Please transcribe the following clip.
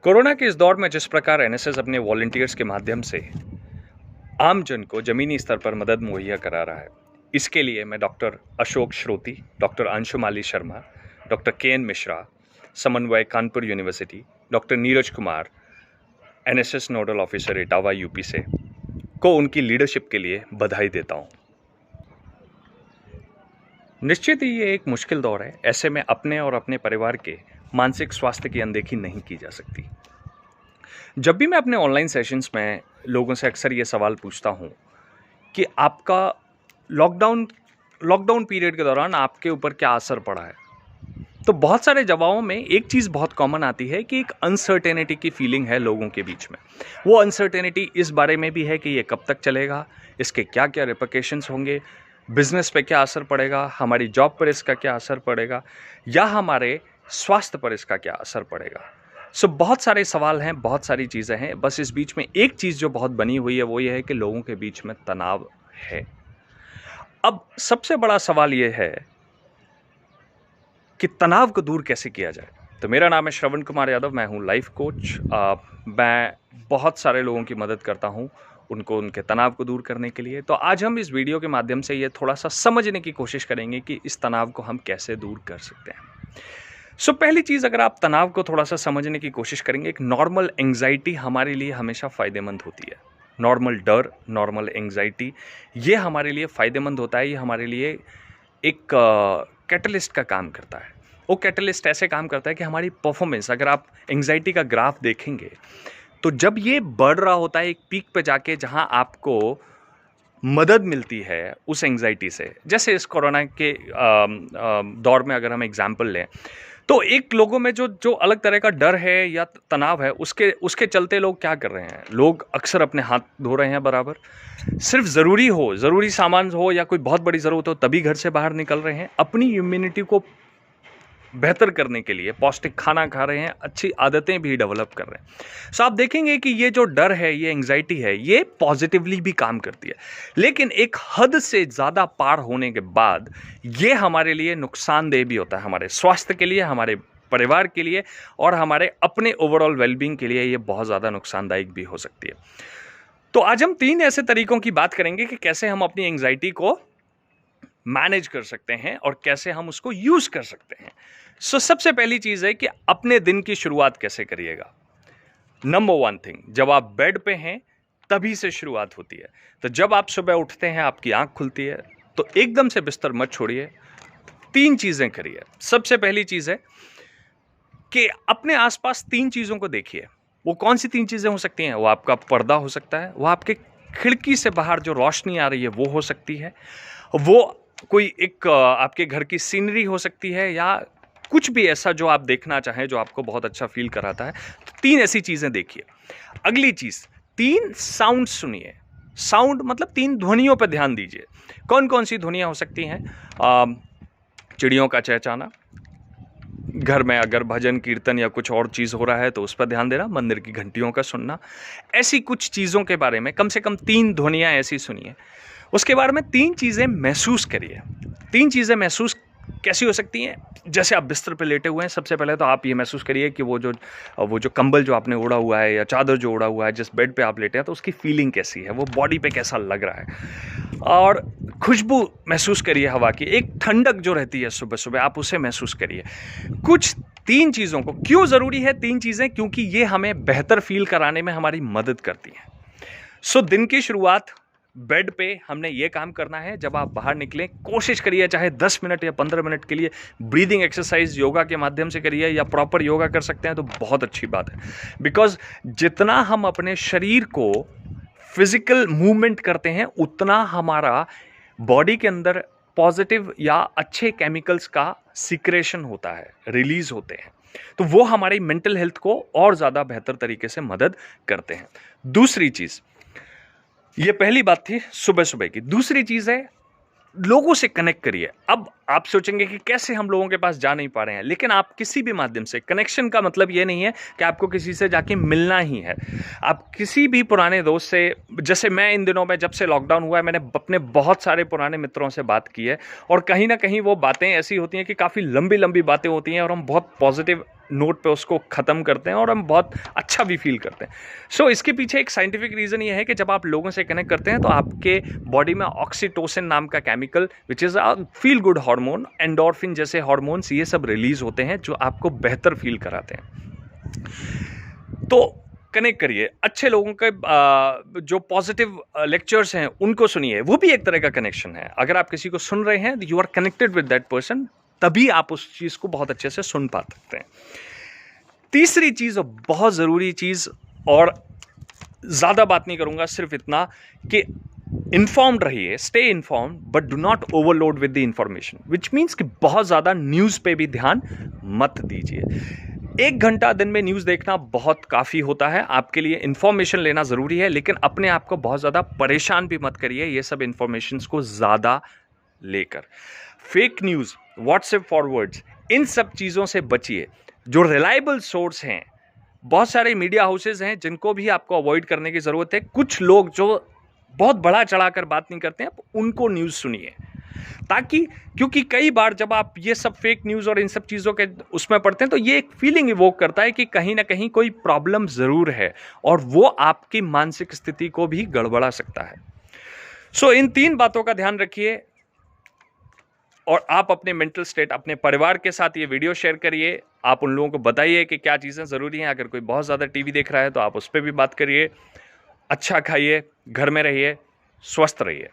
Corona के इस दौर में जिस प्रकार एनएसएस अपने वॉलंटियर्स के माध्यम से आम जन को जमीनी स्तर पर मदद मुहैया करा रहा है, इसके लिए मैं doctor Ashok Shroti, doctor Anshumali Sharma, doctor K N Mishra, समन्वय Kanpur university, doctor Neeraj Kumar, NSS nodal officer Etawah UP से को उनकी लीडरशिप के लिए बधाई देता हूँ। निश्चित ही ये एक मुश्किल दौर है। ऐसे में अपने और अपने परिवार के मानसिक स्वास्थ्य की अनदेखी नहीं की जा सकती। जब भी मैं अपने ऑनलाइन सेशंस में लोगों से अक्सर ये सवाल पूछता हूँ कि आपका लॉकडाउन पीरियड के दौरान आपके ऊपर क्या असर पड़ा है, तो बहुत सारे जवाबों में एक चीज़ बहुत कॉमन आती है कि एक अनसर्टेनिटी की फीलिंग है लोगों के बीच में। वो अनसर्टेनिटी इस बारे में भी है कि ये कब तक चलेगा, इसके क्या क्या रिपरकशंस होंगे, बिजनेस पे क्या असर पड़ेगा, हमारी जॉब पर इसका क्या असर पड़ेगा, या हमारे स्वास्थ्य पर इसका क्या असर पड़ेगा। सो बहुत सारे सवाल हैं, बहुत सारी चीज़ें हैं। बस इस बीच में एक चीज़ जो बहुत बनी हुई है वो ये है कि लोगों के बीच में तनाव है। अब सबसे बड़ा सवाल ये है कि तनाव को दूर कैसे किया जाए। तो मेरा नाम है श्रवण कुमार यादव, मैं हूँ लाइफ कोच। मैं बहुत सारे लोगों की मदद करता हूँ उनको उनके तनाव को दूर करने के लिए। तो आज हम इस वीडियो के माध्यम से ये थोड़ा सा समझने की कोशिश करेंगे कि इस तनाव को हम कैसे दूर कर सकते हैं। पहली चीज़, अगर आप तनाव को थोड़ा सा समझने की कोशिश करेंगे, एक नॉर्मल एंग्जाइटी हमारे लिए हमेशा फ़ायदेमंद होती है। नॉर्मल डर, नॉर्मल एंग्जाइटी, ये हमारे लिए फ़ायदेमंद होता है। ये हमारे लिए एक कैटलिस्ट का काम करता है। वो कैटलिस्ट ऐसे काम करता है कि हमारी परफॉर्मेंस, अगर आप एंग्जाइटी का ग्राफ देखेंगे तो जब ये बढ़ रहा होता है एक पीक पे जाके जहाँ आपको मदद मिलती है उस एंग्जाइटी से, जैसे इस कोरोना के दौर में अगर हम एग्जाम्पल लें तो एक लोगों में जो अलग तरह का डर है या तनाव है, उसके चलते लोग क्या कर रहे हैं, लोग अक्सर अपने हाथ धो रहे हैं बराबर। सिर्फ ज़रूरी सामान हो या कोई बहुत बड़ी ज़रूरत हो तभी घर से बाहर निकल रहे हैं। अपनी इम्यूनिटी को बेहतर करने के लिए पौष्टिक खाना खा रहे हैं, अच्छी आदतें भी डेवलप कर रहे हैं। सो आप देखेंगे कि ये जो डर है, ये एंग्जाइटी है, ये पॉजिटिवली भी काम करती है, लेकिन एक हद से ज़्यादा पार होने के बाद ये हमारे लिए नुकसानदेह भी होता है। हमारे स्वास्थ्य के लिए, हमारे परिवार के लिए और हमारे अपने ओवरऑल वेलबींग के लिए ये बहुत ज़्यादा नुकसानदायक भी हो सकती है। तो आज हम 3 ऐसे तरीकों की बात करेंगे कि कैसे हम अपनी एंग्जाइटी को मैनेज कर सकते हैं और कैसे हम उसको यूज़ कर सकते हैं। सबसे पहली चीज़ है कि अपने दिन की शुरुआत कैसे करिएगा। नंबर 1 थिंग, जब आप बेड पे हैं तभी से शुरुआत होती है। तो जब आप सुबह उठते हैं, आपकी आंख खुलती है, तो एकदम से बिस्तर मत छोड़िए। 3 चीज़ें करिए। सबसे पहली चीज़ है कि अपने आसपास 3 चीज़ों को देखिए। वो कौन सी 3 चीज़ें हो सकती हैं? वो आपका पर्दा हो सकता है, वो आपके खिड़की से बाहर जो रोशनी आ रही है वो हो सकती है, वो कोई एक आपके घर की सीनरी हो सकती है, या कुछ भी ऐसा जो आप देखना चाहें जो आपको बहुत अच्छा फील कराता है। तो 3 ऐसी चीज़ें देखिए। अगली चीज़, 3 साउंड सुनिए। साउंड मतलब 3 ध्वनियों पर ध्यान दीजिए। कौन कौन सी ध्वनियाँ हो सकती हैं? चिड़ियों का चहचहाना, घर में अगर भजन कीर्तन या कुछ और चीज़ हो रहा है तो उस पर ध्यान देना, मंदिर की घंटियों का सुनना, ऐसी कुछ चीज़ों के बारे में कम से कम 3 ध्वनियाँ ऐसी सुनिए। उसके बारे में 3 चीज़ें महसूस करिए। 3 चीज़ें महसूस कैसी हो सकती हैं? जैसे आप बिस्तर पे लेटे हुए हैं, सबसे पहले तो आप ये महसूस करिए कि वो जो कंबल जो आपने ओढ़ा हुआ है या चादर जो ओढ़ा हुआ है, जिस बेड पे आप लेटे हैं, तो उसकी फीलिंग कैसी है, वो बॉडी पे कैसा लग रहा है। और खुशबू महसूस करिए हवा की, एक ठंडक जो रहती है सुबह सुबह, आप उसे महसूस करिए। कुछ 3 चीज़ों को, क्यों ज़रूरी है 3 चीज़ें? क्योंकि ये हमें बेहतर फील कराने में हमारी मदद करती हैं। दिन की शुरुआत बेड पे हमने ये काम करना है। जब आप बाहर निकलें, कोशिश करिए चाहे 10 मिनट या 15 मिनट के लिए ब्रीदिंग एक्सरसाइज योगा के माध्यम से करिए, या प्रॉपर योगा कर सकते हैं तो बहुत अच्छी बात है। बिकॉज जितना हम अपने शरीर को फिजिकल मूवमेंट करते हैं, उतना हमारा बॉडी के अंदर पॉजिटिव या अच्छे केमिकल्स का सिक्रेशन होता है, रिलीज होते हैं। तो वो हमारी मेंटल हेल्थ को और ज़्यादा बेहतर तरीके से मदद करते हैं। दूसरी चीज़, ये पहली बात थी सुबह सुबह की। दूसरी चीज़ है, लोगों से कनेक्ट करिए। अब आप सोचेंगे कि कैसे हम लोगों के पास जा नहीं पा रहे हैं, लेकिन आप किसी भी माध्यम से, कनेक्शन का मतलब ये नहीं है कि आपको किसी से जाके मिलना ही है। आप किसी भी पुराने दोस्त से, जैसे मैं इन दिनों में जब से लॉकडाउन हुआ है, मैंने अपने बहुत सारे पुराने मित्रों से बात की है, और कहीं ना कहीं वो बातें ऐसी होती हैं कि काफ़ी लंबी लंबी बातें होती हैं और हम बहुत पॉजिटिव नोट पे उसको ख़त्म करते हैं और हम बहुत अच्छा भी फील करते हैं। सो इसके पीछे एक साइंटिफिक रीज़न ये है कि जब आप लोगों से कनेक्ट करते हैं तो आपके बॉडी में ऑक्सीटोसिन नाम का chemical which is a feel good hormone, endorphin जैसे हार्मोन्स ये सब रिलीज होते हैं जो आपको बेहतर फील कराते हैं। तो कनेक्ट करिए, अच्छे लोगों के जो पॉजिटिव लेक्चर्स हैं उनको सुनिए, वो भी एक तरह का कनेक्शन है। अगर आप किसी को सुन रहे हैं, you are connected with that person, तभी आप उस चीज़ को बहुत अच्छे से सुन पा सकते हैं। तीसरी चीज़, बहुत ज़रूरी चीज़, और ज़्यादा बात नहीं करूंगा, सिर्फ इतना कि इन्फॉर्म्ड रहिए, stay informed but do not overload with the information, which means कि बहुत ज़्यादा न्यूज़ पे भी ध्यान मत दीजिए। 1 घंटा दिन में न्यूज़ देखना बहुत काफ़ी होता है, आपके लिए इन्फॉर्मेशन लेना ज़रूरी है, लेकिन अपने आप को बहुत ज़्यादा परेशान भी मत करिए ये सब इन्फॉर्मेशन को ज़्यादा लेकर। फेक न्यूज़, व्हाट्सएप फॉरवर्ड्स, इन सब चीज़ों से बचिए। जो रिलायबल सोर्स हैं, बहुत सारे मीडिया हाउसेज हैं जिनको भी आपको अवॉइड करने की ज़रूरत है। कुछ लोग जो बहुत बड़ा चढ़ाकर बात नहीं करते हैं, आप उनको न्यूज़ सुनिए, ताकि, क्योंकि कई बार जब आप ये सब फेक न्यूज़ और इन सब चीज़ों के उसमें पढ़ते हैं तो ये एक फीलिंग इवोक करता है कि कहीं ना कहीं कोई प्रॉब्लम ज़रूर है और वो आपकी मानसिक स्थिति को भी गड़बड़ा सकता है। सो इन 3 बातों का ध्यान रखिए और आप अपने मेंटल स्टेट अपने परिवार के साथ ये वीडियो शेयर करिए। आप उन लोगों को बताइए कि क्या चीज़ें ज़रूरी हैं। अगर कोई बहुत ज़्यादा टीवी देख रहा है तो आप उस पर भी बात करिए। अच्छा खाइए, घर में रहिए, स्वस्थ रहिए।